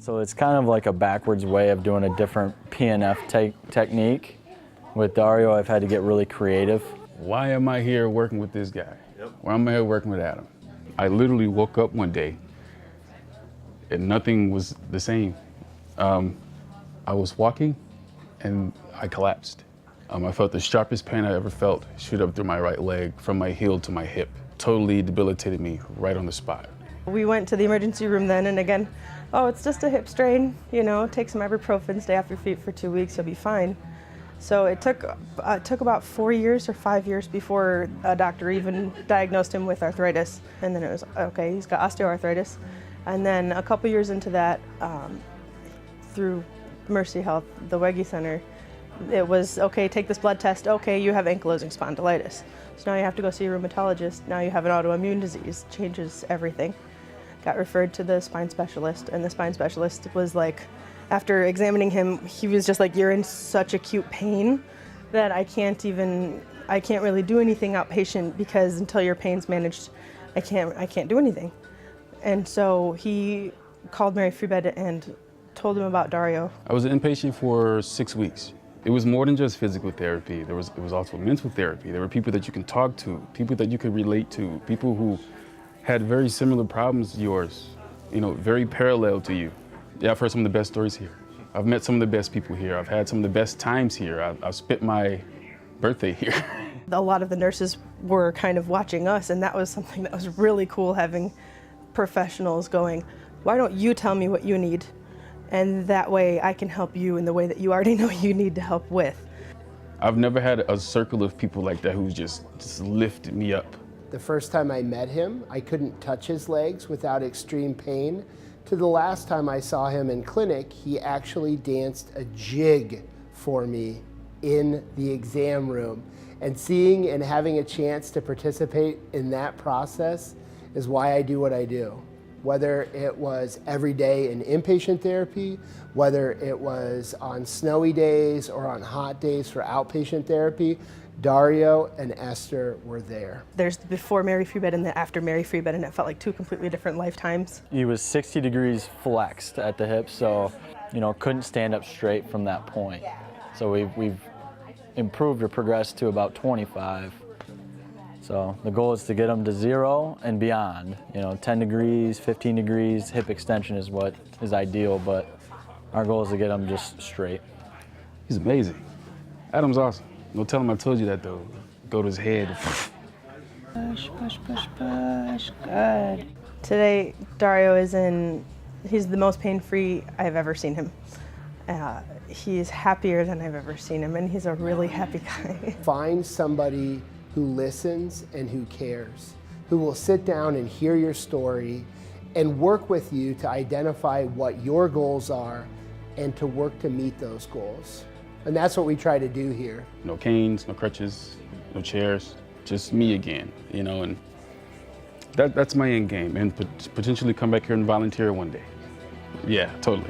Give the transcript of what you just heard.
So it's kind of like a backwards way of doing a different PNF technique. With Dario, I've had to get really creative. Why am I here working with this guy? Why am I here working with Adam? I literally woke up one day and nothing was the same. I was walking and I collapsed. I felt the sharpest pain I ever felt shoot up through my right leg from my heel to my hip. Totally debilitated me right on the spot. We went to the emergency room then, and again, oh, it's just a hip strain, you know, take some ibuprofen, stay off your feet for 2 weeks, you'll be fine. So it took about 4 years or 5 years before a doctor even diagnosed him with arthritis. And then it was, okay, he's got osteoarthritis. And then a couple years into that, through Mercy Health, the Weggy Center, it was, okay, take this blood test, okay, you have ankylosing spondylitis. So now you have to go see a rheumatologist, now you have an autoimmune disease, changes everything. Got referred to the spine specialist, and the spine specialist was like, after examining him, he was just like, you're in such acute pain that I can't really do anything outpatient, because until your pain's managed, I can't do anything. And so he called Mary Free Bed and told him about Dario. I was an inpatient for 6 weeks. It was more than just physical therapy. It was also mental therapy. There were people that you can talk to, people that you could relate to, people who had very similar problems to yours, you know, very parallel to you. Yeah, I've heard some of the best stories here. I've met some of the best people here. I've had some of the best times here. I've spent my birthday here. A lot of the nurses were kind of watching us, and that was something that was really cool, having professionals going, why don't you tell me what you need? And that way I can help you in the way that you already know you need to help with. I've never had a circle of people like that who just lifted me up. The first time I met him, I couldn't touch his legs without extreme pain. To the last time I saw him in clinic, he actually danced a jig for me in the exam room. And seeing and having a chance to participate in that process is why I do what I do. Whether it was every day in inpatient therapy, whether it was on snowy days or on hot days for outpatient therapy, Dario and Esther were there. There's the before Mary Free Bed and the after Mary Free Bed, and it felt like two completely different lifetimes. He was 60 degrees flexed at the hip, so, you know, couldn't stand up straight from that point. So we've improved or progressed to about 25. So the goal is to get him to 0 and beyond. You know, 10 degrees, 15 degrees, hip extension is what is ideal, but our goal is to get him just straight. He's amazing. Adam's awesome. Don't tell him I told you that, though. Go to his head. Push, push, push, push, good. Today, Dario he's the most pain-free I've ever seen him. He's happier than I've ever seen him, and he's a really happy guy. Find somebody who listens and who cares, who will sit down and hear your story and work with you to identify what your goals are and to work to meet those goals. And that's what we try to do here. No canes, no crutches, no chairs, just me again, you know, and that's my end game, and potentially come back here and volunteer one day. Yeah, totally.